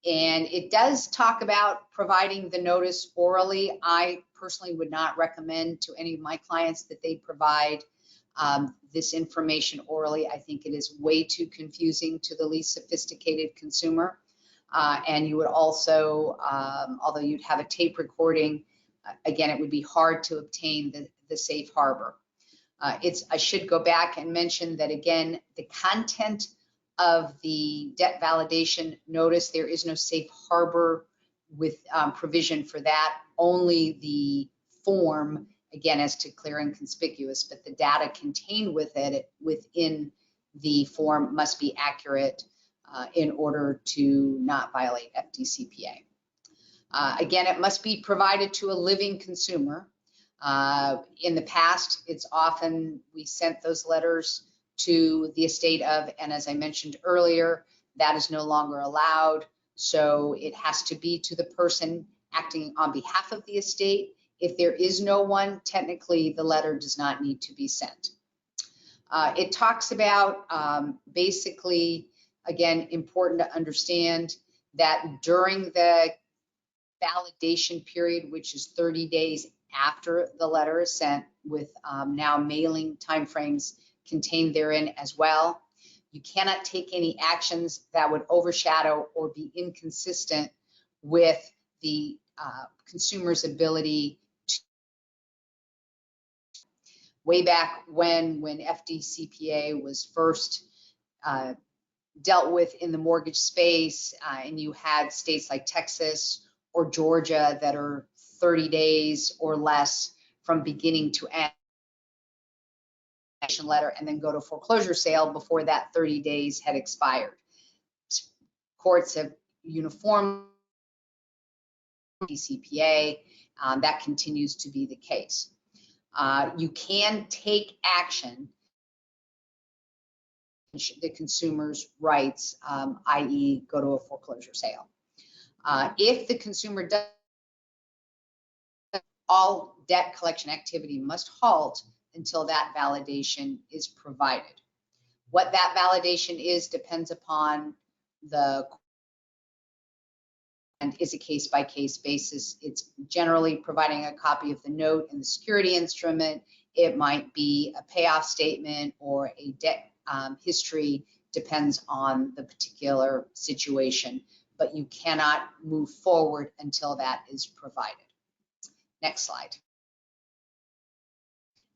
And it does talk about providing the notice orally. I personally would not recommend to any of my clients that they provide this information orally. I think it is way too confusing to the least sophisticated consumer. And you would also, although you'd have a tape recording, again, it would be hard to obtain the safe harbor. I should go back and mention that, again, the content of the debt validation notice, there is no safe harbor with provision for that, only the form, again, as to clear and conspicuous, but the data contained within the form must be accurate in order to not violate FDCPA. Again, it must be provided to a living consumer. In the past, it's often we sent those letters to the estate of, and as I mentioned earlier, that is no longer allowed. So it has to be to the person acting on behalf of the estate. If there is no one, technically the letter does not need to be sent. It talks about basically, again, important to understand that during the validation period, which is 30 days after the letter is sent, with now mailing timeframes contained therein as well, you cannot take any actions that would overshadow or be inconsistent with the consumer's ability to. Way back when FDCPA was first dealt with in the mortgage space, and you had states like Texas or Georgia that are 30 days or less from beginning to end letter and then go to foreclosure sale before that 30 days had expired. Courts have uniformed TCPA. That continues to be the case. You can take action the consumer's rights, i.e. go to a foreclosure sale. If the consumer does, all debt collection activity must halt until that validation is provided. What that validation is depends upon and is a case-by-case basis. It's generally providing a copy of the note and the security instrument. It might be a payoff statement or a debt history depends on the particular situation, but you cannot move forward until that is provided. Next slide.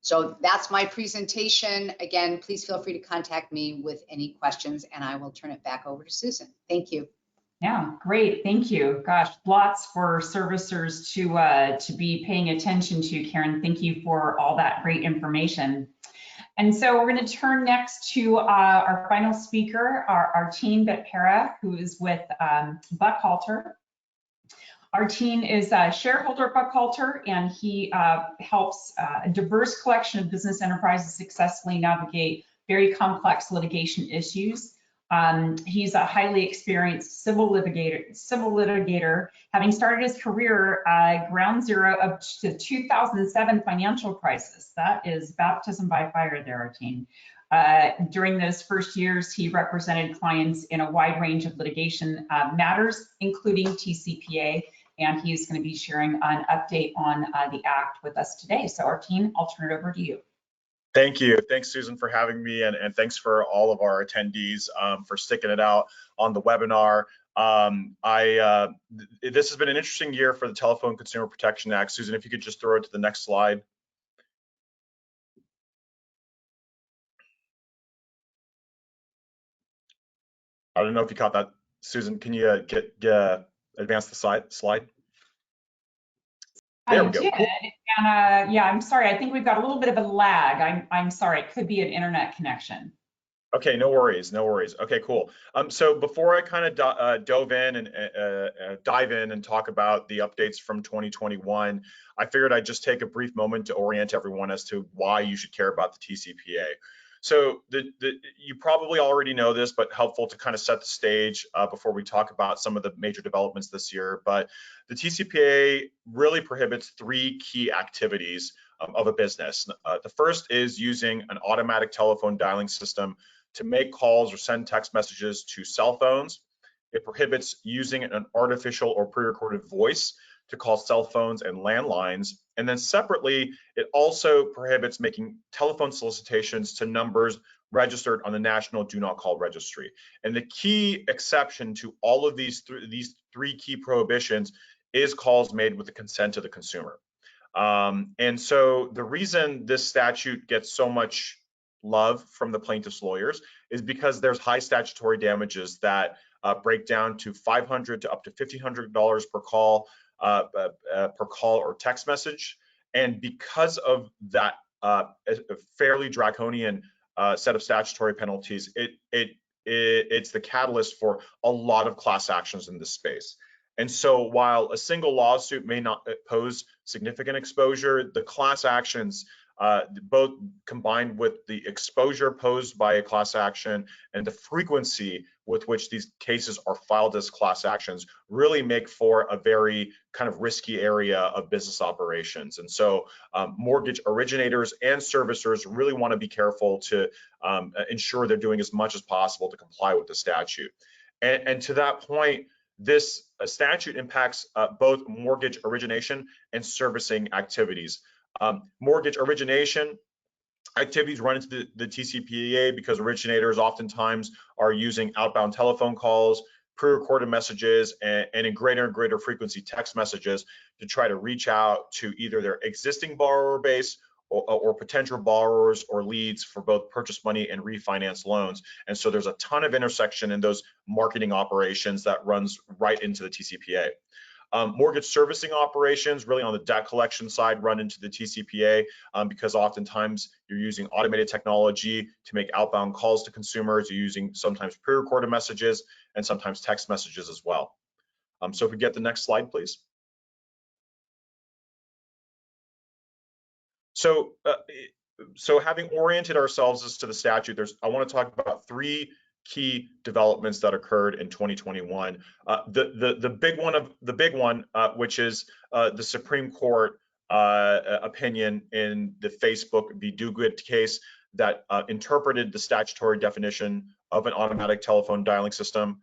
So that's my presentation. Again, please feel free to contact me with any questions, and I will turn it back over to Susan. Thank you. Yeah, great. Thank you. Gosh, lots for servicers to be paying attention to, Karen. Thank you for all that great information. And so we're going to turn next to our final speaker, our Teen Betpera, who is with Buckhalter. Arteen is a shareholder at Buckhalter, and he helps a diverse collection of business enterprises successfully navigate very complex litigation issues. He's a highly experienced civil litigator, having started his career ground zero of the 2007 financial crisis. That is baptism by fire there, Arteen. During those first years, he represented clients in a wide range of litigation matters, including TCPA, and he's going to be sharing an update on the Act with us today. So Arteen, I'll turn it over to you. Thank you. Thanks, Susan, for having me, and thanks for all of our attendees for sticking it out on the webinar. This has been an interesting year for the Telephone Consumer Protection Act. Susan, if you could just throw it to the next slide. I don't know if you caught that, Susan. Can you advance the slide? There we go. Cool. And yeah, I'm sorry. I think we've got a little bit of a lag. I'm sorry. It could be an internet connection. Okay, no worries, no worries. Okay, cool. So before I kind of dive in and talk about the updates from 2021, I figured I'd just take a brief moment to orient everyone as to why you should care about the TCPA. So you probably already know this, but helpful to kind of set the stage before we talk about some of the major developments this year. But the TCPA really prohibits three key activities of a business. The first is using an automatic telephone dialing system to make calls or send text messages to cell phones. It prohibits using an artificial or pre-recorded voice to call cell phones and landlines. And then separately, it also prohibits making telephone solicitations to numbers registered on the National Do Not Call Registry. And the key exception to all of these three key prohibitions is calls made with the consent of the consumer. And so the reason this statute gets so much love from the plaintiffs' lawyers is because there's high statutory damages that break down to $500 to up to $1,500 per call or text message. And because of that fairly draconian set of statutory penalties, it's the catalyst for a lot of class actions in this space. And so while a single lawsuit may not pose significant exposure, the class actions, both combined with the exposure posed by a class action and the frequency with which these cases are filed as class actions, really make for a very kind of risky area of business operations. And so mortgage originators and servicers really want to be careful to ensure they're doing as much as possible to comply with the statute. And to that point, this statute impacts both mortgage origination and servicing activities. Mortgage origination activities run into the TCPA because originators oftentimes are using outbound telephone calls, pre-recorded messages, and in greater and greater frequency text messages to try to reach out to either their existing borrower base or potential borrowers or leads for both purchase money and refinance loans. And so there's a ton of intersection in those marketing operations that runs right into the TCPA. Mortgage servicing operations, really on the debt collection side, run into the TCPA because oftentimes you're using automated technology to make outbound calls to consumers. You're using sometimes pre-recorded messages and sometimes text messages as well. So if we get the next slide, please. So having oriented ourselves as to the statute, I want to talk about three key developments that occurred in 2021. The big one, which is the Supreme Court opinion in the Facebook v. Duguid case that interpreted the statutory definition of an automatic telephone dialing system.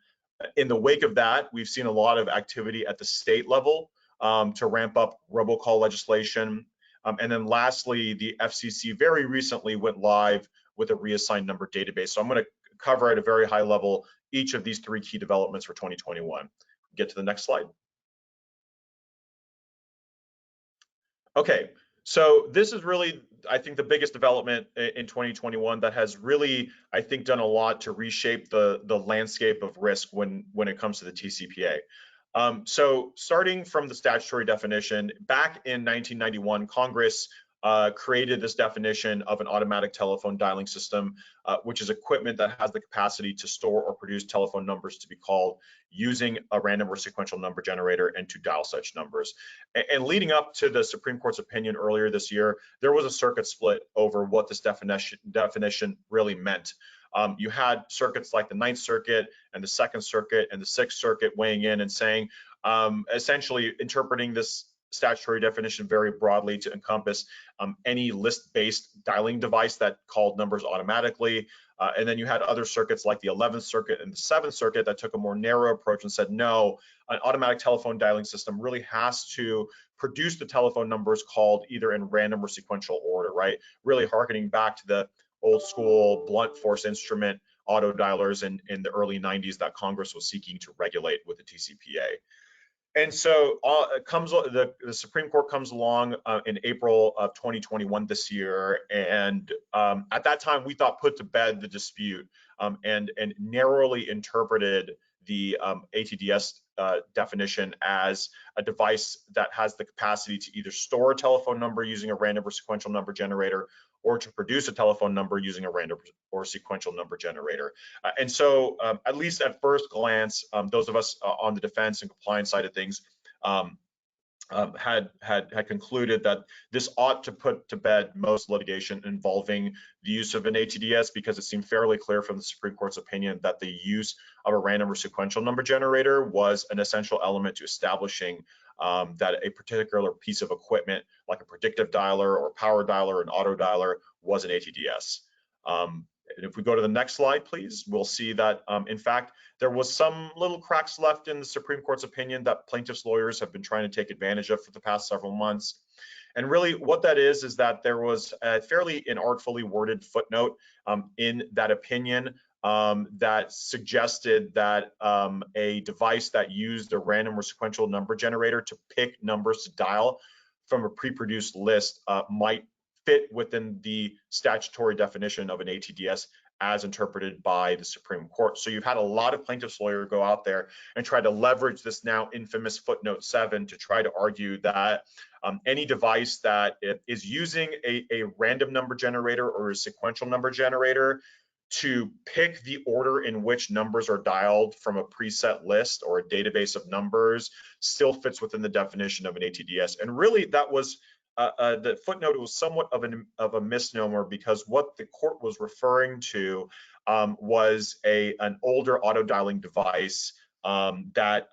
In the wake of that, we've seen a lot of activity at the state level to ramp up robocall legislation. And then lastly, the FCC very recently went live with a reassigned number database. So I'm going to cover at a very high level each of these 3 key developments for 2021. Get to the next slide. Okay, so this is really, I think, the biggest development in 2021 that has really, I think, done a lot to reshape the landscape of risk when it comes to the TCPA. So starting from the statutory definition, back in 1991, Congress created this definition of an automatic telephone dialing system, which is equipment that has the capacity to store or produce telephone numbers to be called using a random or sequential number generator and to dial such numbers. And leading up to the Supreme Court's opinion earlier this year, there was a circuit split over what this definition really meant. You had circuits like the Ninth Circuit and the Second Circuit and the Sixth Circuit weighing in and saying, essentially interpreting this statutory definition very broadly to encompass any list-based dialing device that called numbers automatically. And then you had other circuits like the 11th Circuit and the 7th Circuit that took a more narrow approach and said, no, an automatic telephone dialing system really has to produce the telephone numbers called either in random or sequential order, right? Really harkening back to the old school blunt force instrument auto dialers in the early 90s that Congress was seeking to regulate with the TCPA. And so the Supreme Court comes along in April of 2021 this year, and at that time we thought put to bed the dispute and narrowly interpreted the ATDS definition as a device that has the capacity to either store a telephone number using a random or sequential number generator or to produce a telephone number using a random or sequential number generator. And so at least at first glance, those of us on the defense and compliance side of things had concluded that this ought to put to bed most litigation involving the use of an ATDS, because it seemed fairly clear from the Supreme Court's opinion that the use of a random or sequential number generator was an essential element to establishing that a particular piece of equipment, like a predictive dialer or power dialer, an auto dialer, was an ATDS. And if we go to the next slide, please, we'll see that, in fact, there was some little cracks left in the Supreme Court's opinion that plaintiffs' lawyers have been trying to take advantage of for the past several months. And really what that is that there was a fairly inartfully worded footnote in that opinion that suggested that a device that used a random or sequential number generator to pick numbers to dial from a pre-produced list might fit within the statutory definition of an ATDS as interpreted by the Supreme Court. So you've had a lot of plaintiffs' lawyers go out there and try to leverage this now infamous footnote 7 to try to argue that any device that is using a random number generator or a sequential number generator to pick the order in which numbers are dialed from a preset list or a database of numbers still fits within the definition of an ATDS. And really that was the footnote was somewhat of a misnomer, because what the court was referring to was an older auto dialing device that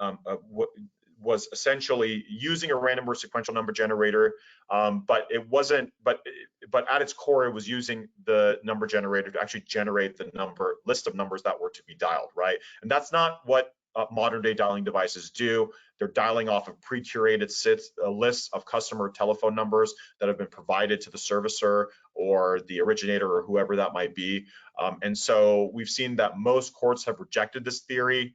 was essentially using a random or sequential number generator, but it wasn't. But at its core, it was using the number generator to actually generate the list of numbers that were to be dialed, right? And that's not what modern day dialing devices do. They're dialing off of pre-curated lists of customer telephone numbers that have been provided to the servicer or the originator or whoever that might be. And so we've seen that most courts have rejected this theory,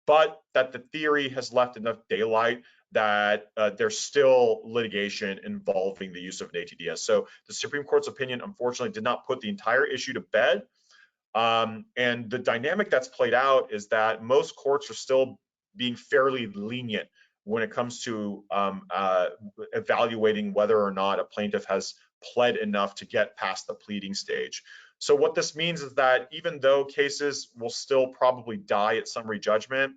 but that the theory has left enough daylight that there's still litigation involving the use of an ATDS. So the Supreme Court's opinion, unfortunately, did not put the entire issue to bed. And the dynamic that's played out is that most courts are still being fairly lenient when it comes to evaluating whether or not a plaintiff has pled enough to get past the pleading stage. So what this means is that even though cases will still probably die at summary judgment,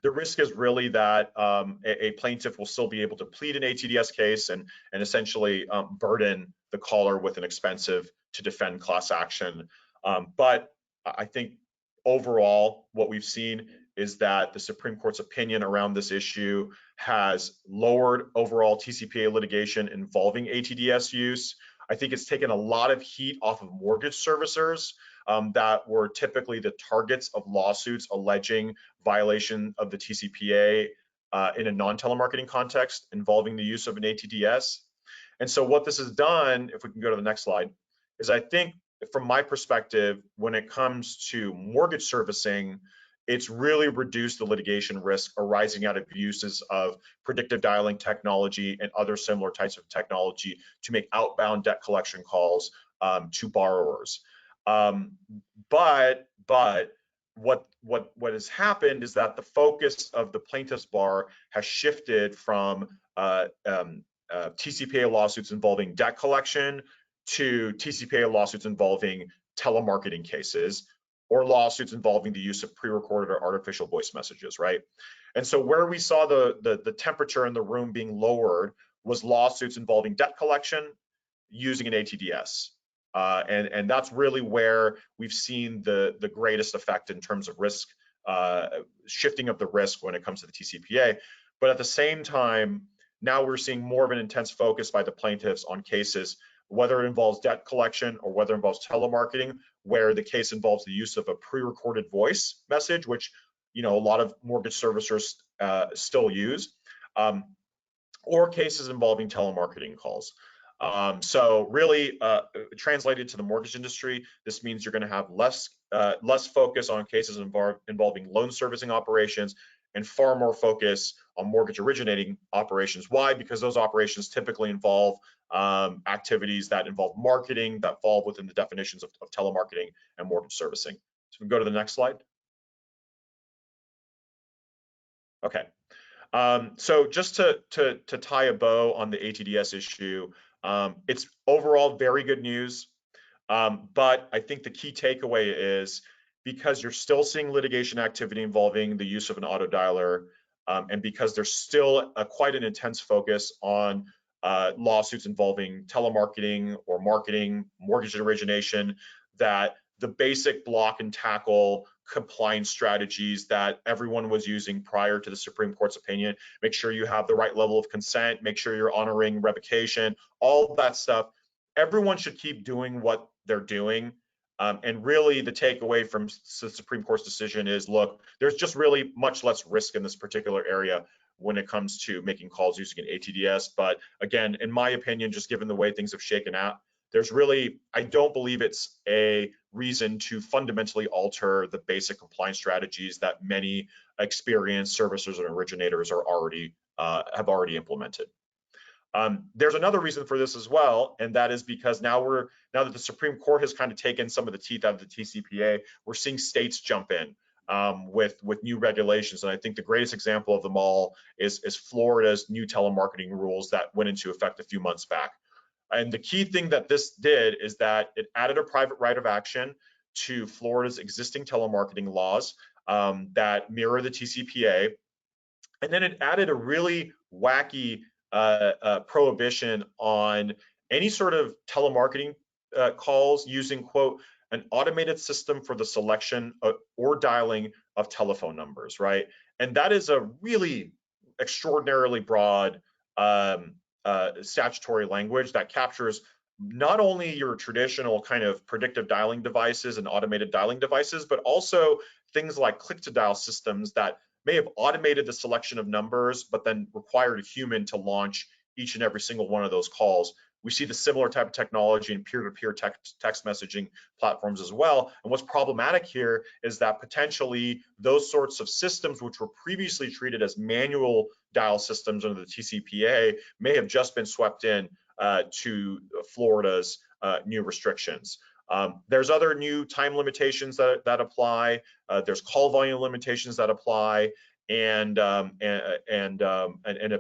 the risk is really that a plaintiff will still be able to plead an ATDS case and essentially burden the caller with an expensive to defend class action. But I think overall, what we've seen is that the Supreme Court's opinion around this issue has lowered overall TCPA litigation involving ATDS use. I think it's taken a lot of heat off of mortgage servicers that were typically the targets of lawsuits alleging violation of the TCPA in a non-telemarketing context involving the use of an ATDS. And so what this has done, if we can go to the next slide, is I think from my perspective, when it comes to mortgage servicing, it's really reduced the litigation risk arising out of uses of predictive dialing technology and other similar types of technology to make outbound debt collection calls to borrowers. But what has happened is that the focus of the plaintiff's bar has shifted from TCPA lawsuits involving debt collection to TCPA lawsuits involving telemarketing cases, or lawsuits involving the use of pre-recorded or artificial voice messages, right? And so where we saw the temperature in the room being lowered was lawsuits involving debt collection using an ATDS. And that's really where we've seen the greatest effect in terms of risk, shifting of the risk when it comes to the TCPA. But at the same time, now we're seeing more of an intense focus by the plaintiffs on cases, whether it involves debt collection or whether it involves telemarketing, where the case involves the use of a pre-recorded voice message, which a lot of mortgage servicers still use, or cases involving telemarketing calls. So really, translated to the mortgage industry, this means you're going to have less focus on cases involving loan servicing operations and far more focus on mortgage originating operations. Why? Because those operations typically involve activities that involve marketing that fall within the definitions of telemarketing and mortgage servicing. So we can go to the next slide. Okay. So just to tie a bow on the ATDS issue, it's overall very good news, but I think the key takeaway is, because you're still seeing litigation activity involving the use of an auto dialer, and because there's still quite an intense focus on lawsuits involving telemarketing or marketing, mortgage origination, that the basic block and tackle compliance strategies that everyone was using prior to the Supreme Court's opinion, make sure you have the right level of consent, make sure you're honoring revocation, all that stuff, everyone should keep doing what they're doing. And really the takeaway from the Supreme Court's decision is, look, there's just really much less risk in this particular area when it comes to making calls using an ATDS. But again, in my opinion, just given the way things have shaken out, there's really, I don't believe it's a reason to fundamentally alter the basic compliance strategies that many experienced servicers and originators are already have already implemented. There's another reason for this as well, and that is because now that the Supreme Court has kind of taken some of the teeth out of the TCPA, we're seeing states jump in with new regulations. And I think the greatest example of them all is Florida's new telemarketing rules that went into effect a few months back. And the key thing that this did is that it added a private right of action to Florida's existing telemarketing laws that mirror the TCPA. And then it added a really wacky prohibition on any sort of telemarketing calls using, quote, an automated system for the selection or dialing of telephone numbers, right? And that is a really extraordinarily broad statutory language that captures not only your traditional kind of predictive dialing devices and automated dialing devices, but also things like click-to-dial systems that may have automated the selection of numbers, but then required a human to launch each and every single one of those calls. We see the similar type of technology in peer-to-peer text messaging platforms as well. And what's problematic here is that potentially those sorts of systems, which were previously treated as manual dial systems under the TCPA, may have just been swept in to Florida's new restrictions. There's other new time limitations that apply. There's call volume limitations that apply, and a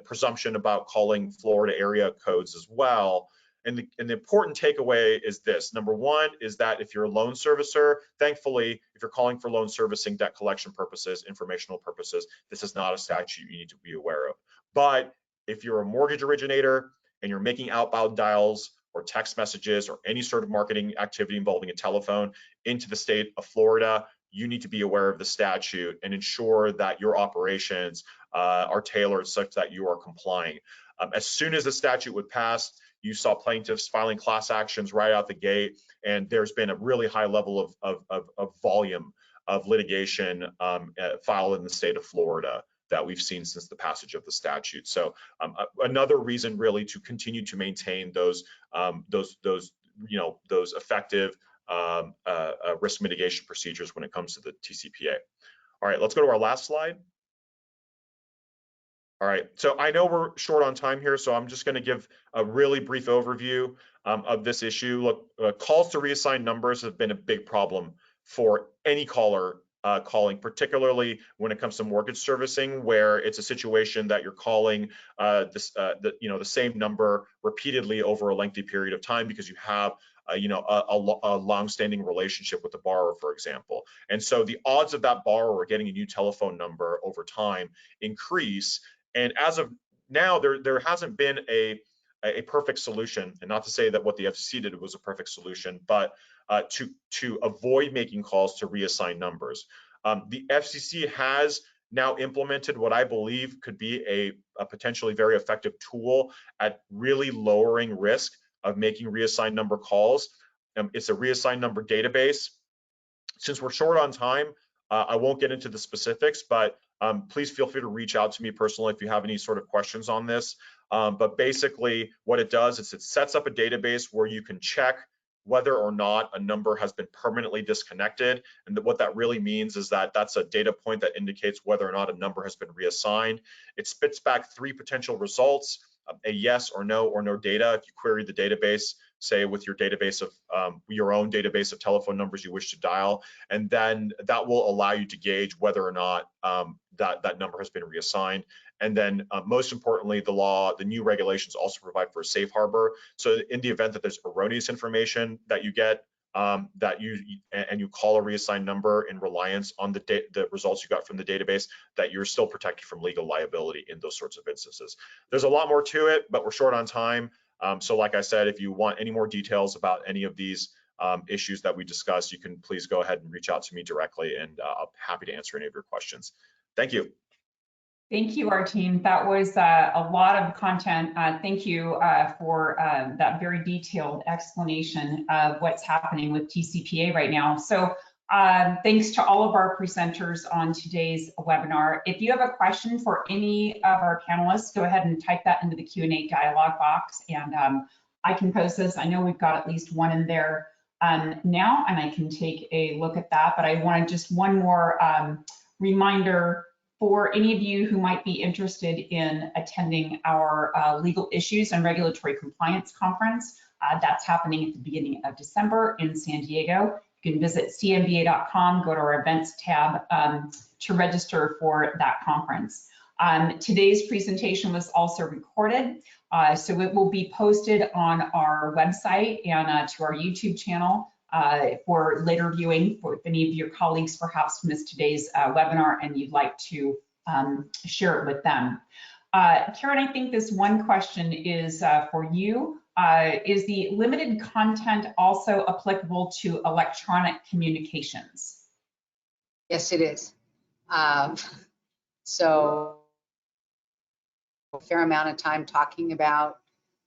presumption about calling Florida area codes as well. And the important takeaway is this. Number one is that if you're a loan servicer, thankfully, if you're calling for loan servicing, debt collection purposes, informational purposes, this is not a statute you need to be aware of. But if you're a mortgage originator and you're making outbound dials or text messages or any sort of marketing activity involving a telephone into the state of Florida, you need to be aware of the statute and ensure that your operations are tailored such that you are complying. As soon as the statute would pass, you saw plaintiffs filing class actions right out the gate, and there's been a really high level of volume of litigation filed in the state of Florida that we've seen since the passage of the statute. So another reason really to continue to maintain those effective risk mitigation procedures when it comes to the TCPA. All right, let's go to our last slide. All right, so I know we're short on time here, so I'm just going to give a really brief overview of this issue. Look, calls to reassign numbers have been a big problem for any caller calling, particularly when it comes to mortgage servicing, where it's a situation that you're calling the same number repeatedly over a lengthy period of time because you have a long-standing relationship with the borrower, for example. And so the odds of that borrower getting a new telephone number over time increase. And as of now, there hasn't been a perfect solution, and not to say that what the FCC did was a perfect solution, but to avoid making calls to reassign numbers. The FCC has now implemented what I believe could be a potentially very effective tool at really lowering risk of making reassigned number calls. It's a reassigned number database. Since we're short on time, I won't get into the specifics, but please feel free to reach out to me personally if you have any sort of questions on this. But basically what it does is it sets up a database where you can check whether or not a number has been permanently disconnected. And what that really means is that that's a data point that indicates whether or not a number has been reassigned. It spits back 3 potential results, a yes or no data. If you query the database, say with your database of your own database of telephone numbers you wish to dial, and then that will allow you to gauge whether or not that number has been reassigned. And then most importantly, the new regulations also provide for a safe harbor. So in the event that there's erroneous information that you get, and you call a reassigned number in reliance on the results you got from the database, that you're still protected from legal liability in those sorts of instances. There's a lot more to it, but we're short on time. So like I said, if you want any more details about any of these issues that we discussed, you can please go ahead and reach out to me directly, and I'm happy to answer any of your questions. Thank you. Thank you, our team. That was a lot of content. Thank you for that very detailed explanation of what's happening with TCPA right now. So thanks to all of our presenters on today's webinar. If you have a question for any of our panelists, go ahead and type that into the Q&A dialog box, and I can post this. I know we've got at least one in there now, and I can take a look at that. But I wanted just one more reminder for any of you who might be interested in attending our Legal Issues and Regulatory Compliance Conference. That's happening at the beginning of December in San Diego. You can visit cmba.com, go to our events tab to register for that conference. Today's presentation was also recorded, so it will be posted on our website and to our YouTube channel for later viewing. For if any of your colleagues perhaps missed today's webinar and you'd like to share it with them. Karen, I think this one question is for you. Is the limited content also applicable to electronic communications? Yes, it is. So a fair amount of time talking about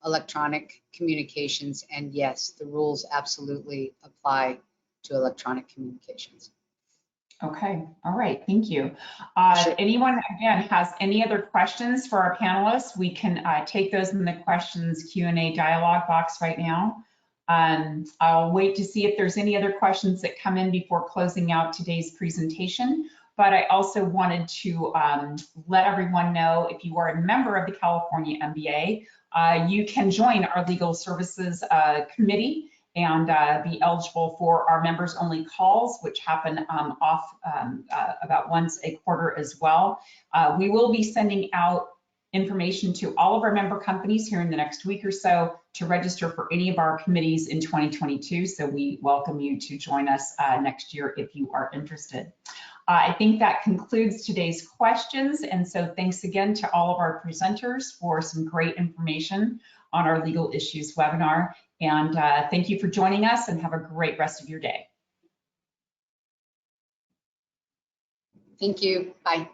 electronic communications, and yes, the rules absolutely apply to electronic communications. Okay, all right, thank you. If anyone, again, has any other questions for our panelists, we can take those in the questions Q&A dialog box right now. I'll wait to see if there's any other questions that come in before closing out today's presentation. But I also wanted to let everyone know, if you are a member of the California MBA, you can join our Legal Services Committee and be eligible for our members only calls, which happen about once a quarter as well. We will be sending out information to all of our member companies here in the next week or so to register for any of our committees in 2022. So we welcome you to join us next year if you are interested. I think that concludes today's questions. And so thanks again to all of our presenters for some great information on our Legal Issues webinar. And thank you for joining us, and have a great rest of your day. Thank you. Bye.